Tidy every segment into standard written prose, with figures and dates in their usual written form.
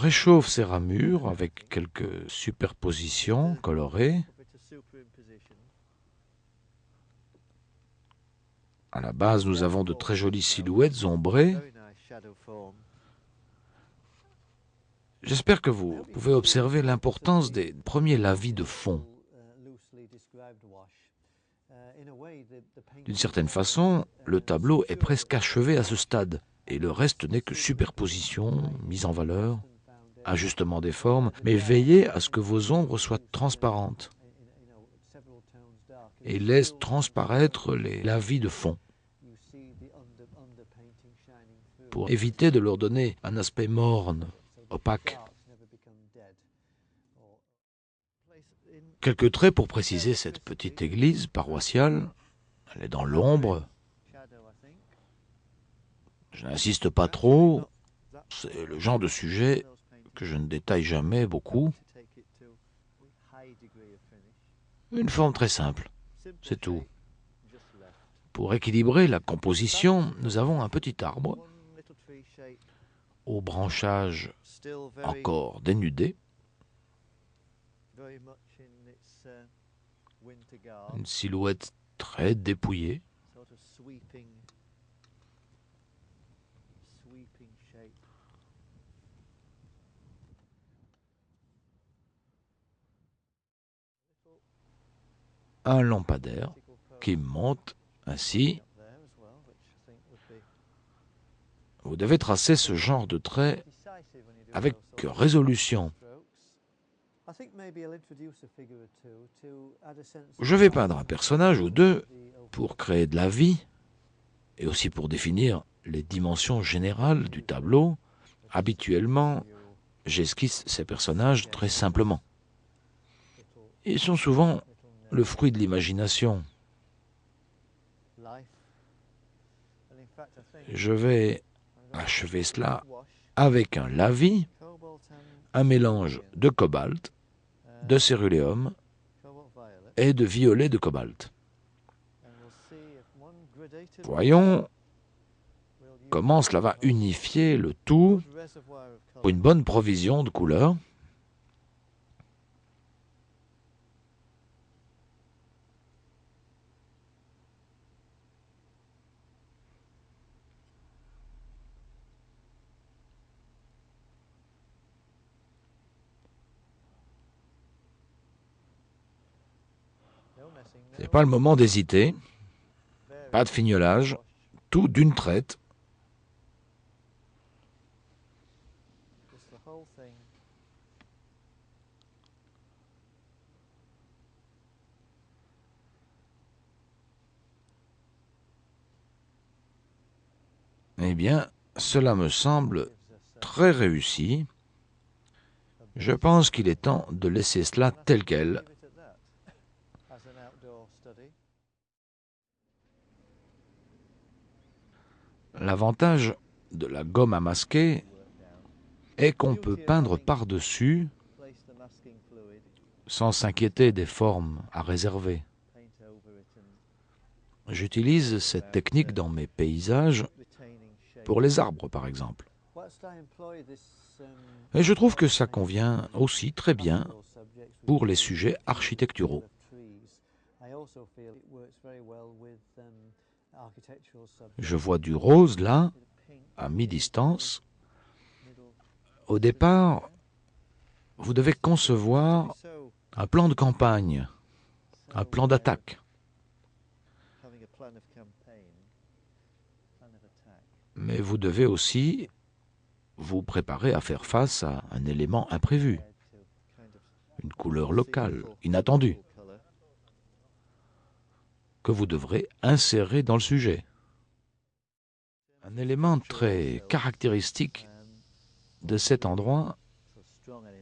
réchauffe ces ramures avec quelques superpositions colorées. À la base, nous avons de très jolies silhouettes ombrées. J'espère que vous pouvez observer l'importance des premiers lavis de fond. D'une certaine façon, le tableau est presque achevé à ce stade, et le reste n'est que superposition, mise en valeur, ajustement des formes, mais veillez à ce que vos ombres soient transparentes et laissent transparaître les lavis de fond, pour éviter de leur donner un aspect morne, opaque. Quelques traits pour préciser cette petite église paroissiale. Elle est dans l'ombre. Je n'insiste pas trop. C'est le genre de sujet que je ne détaille jamais beaucoup. Une forme très simple, c'est tout. Pour équilibrer la composition, nous avons un petit arbre aux branchages encore dénudés, une silhouette très dépouillée. Un lampadaire qui monte ainsi. Vous devez tracer ce genre de trait avec résolution. Je vais peindre un personnage ou deux pour créer de la vie et aussi pour définir les dimensions générales du tableau. Habituellement, j'esquisse ces personnages très simplement. Ils sont souvent le fruit de l'imagination. Je vais achever cela avec un lavis, un mélange de cobalt, de céruléum et de violet de cobalt. Voyons comment cela va unifier le tout pour une bonne provision de couleurs. Ce n'est pas le moment d'hésiter, pas de fignolage, tout d'une traite. Eh bien, cela me semble très réussi. Je pense qu'il est temps de laisser cela tel quel. L'avantage de la gomme à masquer est qu'on peut peindre par-dessus sans s'inquiéter des formes à réserver. J'utilise cette technique dans mes paysages pour les arbres, par exemple. Et je trouve que ça convient aussi très bien pour les sujets architecturaux. Je vois du rose là, à mi-distance. Au départ, vous devez concevoir un plan de campagne, un plan d'attaque. Mais vous devez aussi vous préparer à faire face à un élément imprévu, une couleur locale, inattendue, que vous devrez insérer dans le sujet. Un élément très caractéristique de cet endroit,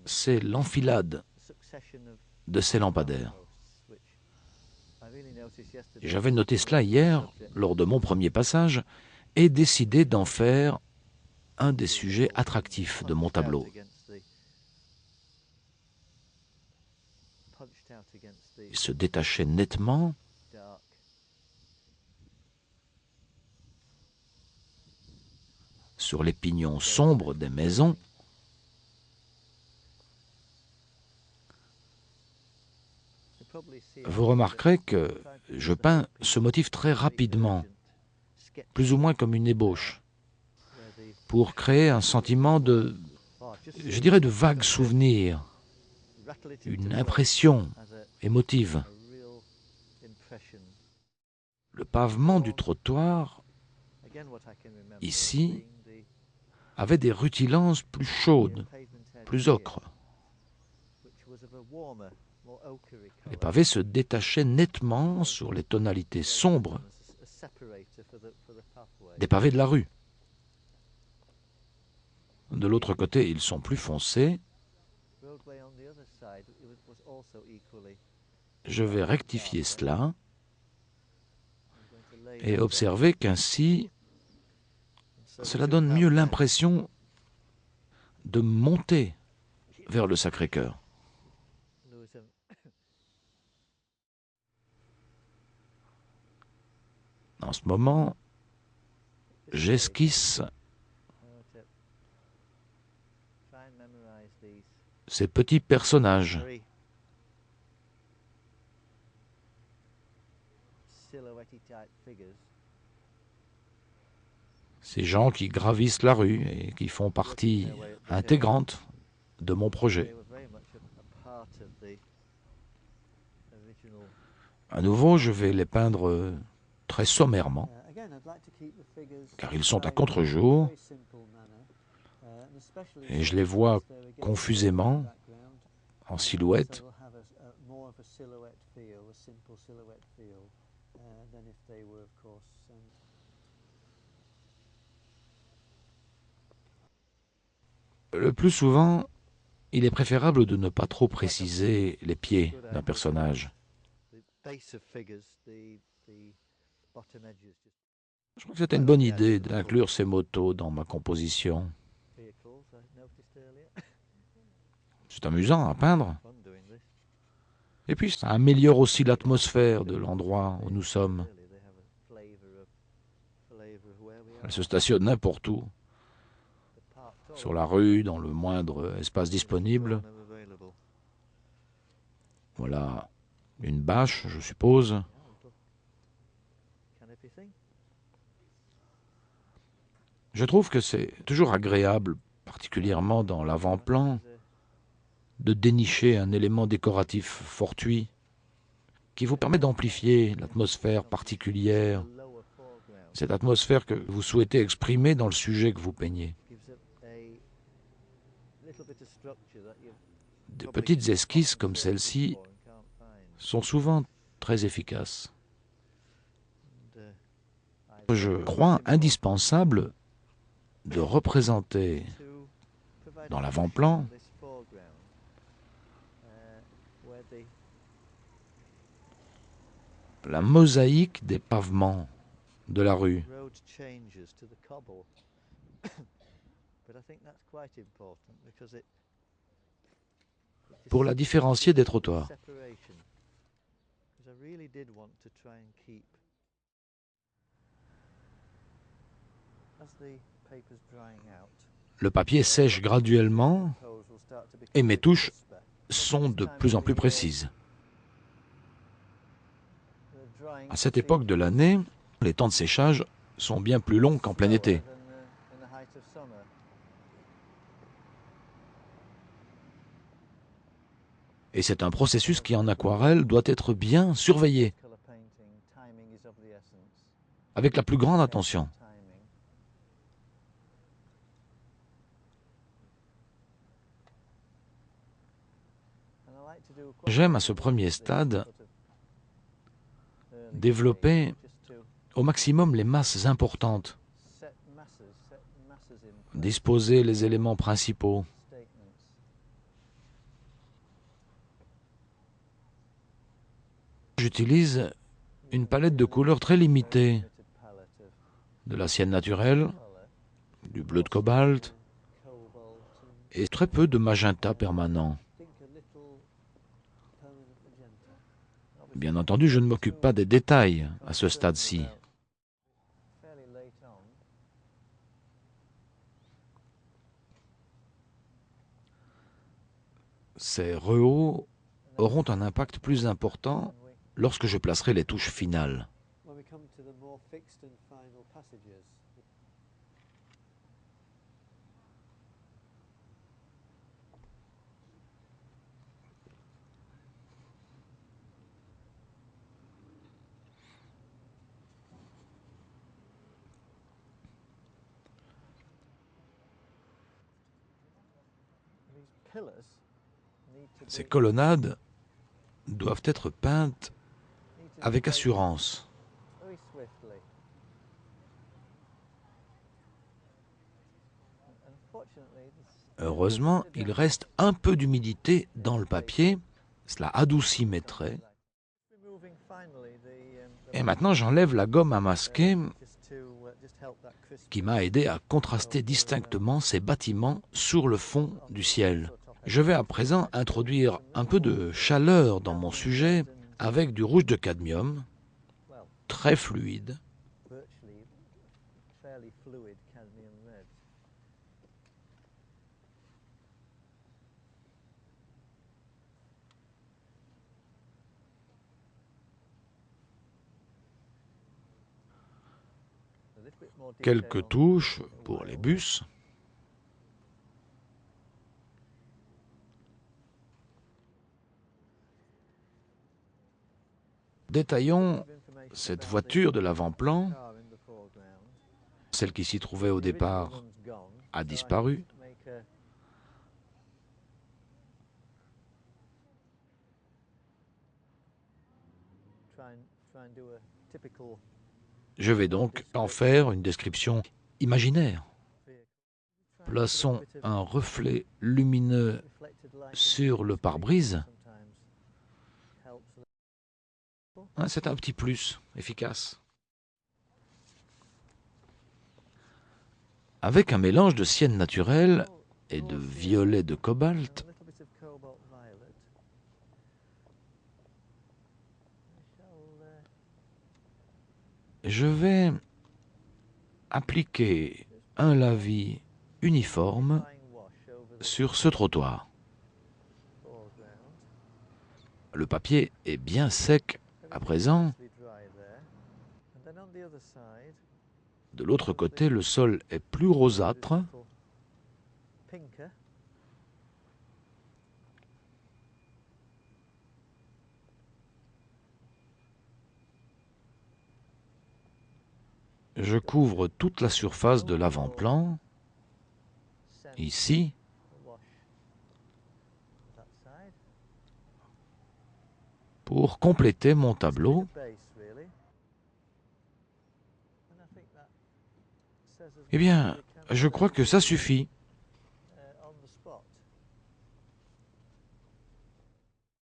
c'est l'enfilade de ces lampadaires. J'avais noté cela hier, lors de mon premier passage, et décidé d'en faire un des sujets attractifs de mon tableau. Il se détachait nettement sur les pignons sombres des maisons. vous remarquerez que je peins ce motif très rapidement, plus ou moins comme une ébauche, pour créer un sentiment je dirais de vagues souvenirs, une impression émotive. Le pavement du trottoir, ici, avait des rutilances plus chaudes, plus ocre. Les pavés se détachaient nettement sur les tonalités sombres des pavés de la rue. De l'autre côté, ils sont plus foncés. Je vais rectifier cela et observer qu'ainsi, cela donne mieux l'impression de monter vers le Sacré-Cœur. En ce moment, j'esquisse ces petits personnages. Ces gens qui gravissent la rue et qui font partie intégrante de mon projet. À nouveau, je vais les peindre très sommairement, car ils sont à contre-jour, et je les vois confusément, en silhouette. Le plus souvent, il est préférable de ne pas trop préciser les pieds d'un personnage. Je crois que c'était une bonne idée d'inclure ces motos dans ma composition. C'est amusant à peindre. Et puis, ça améliore aussi l'atmosphère de l'endroit où nous sommes. Elle se stationne n'importe où, sur la rue, dans le moindre espace disponible. Voilà une bâche, je suppose. Je trouve que c'est toujours agréable, particulièrement dans l'avant-plan, de dénicher un élément décoratif fortuit qui vous permet d'amplifier l'atmosphère particulière, cette atmosphère que vous souhaitez exprimer dans le sujet que vous peignez. De petites esquisses comme celle-ci sont souvent très efficaces. Je crois indispensable de représenter dans l'avant-plan la mosaïque des pavements de la rue. Pour la différencier des trottoirs. Le papier sèche graduellement et mes touches sont de plus en plus précises. À cette époque de l'année, les temps de séchage sont bien plus longs qu'en plein été. Et c'est un processus qui, en aquarelle, doit être bien surveillé, avec la plus grande attention. J'aime à ce premier stade développer au maximum les masses importantes, disposer les éléments principaux. J'utilise une palette de couleurs très limitée, de la sienne naturelle, du bleu de cobalt et très peu de magenta permanent. Bien entendu, je ne m'occupe pas des détails à ce stade-ci. Ces rehauts auront un impact plus important lorsque je placerai les touches finales. Ces colonnades doivent être peintes avec assurance. Heureusement, il reste un peu d'humidité dans le papier, cela adoucit mes traits. Et maintenant, j'enlève la gomme à masquer qui m'a aidé à contraster distinctement ces bâtiments sur le fond du ciel. Je vais à présent introduire un peu de chaleur dans mon sujet avec du rouge de cadmium, très fluide. Quelques touches pour les bus. Détaillons cette voiture de l'avant-plan. Celle qui s'y trouvait au départ a disparu. Je vais donc en faire une description imaginaire. Plaçons un reflet lumineux sur le pare-brise. C'est un petit plus efficace. Avec un mélange de sienne naturelle et de violet de cobalt, je vais appliquer un lavis uniforme sur ce trottoir. Le papier est bien sec à présent. De l'autre côté, le sol est plus rosâtre. Je couvre toute la surface de l'avant-plan, ici, pour compléter mon tableau. Eh bien, je crois que ça suffit.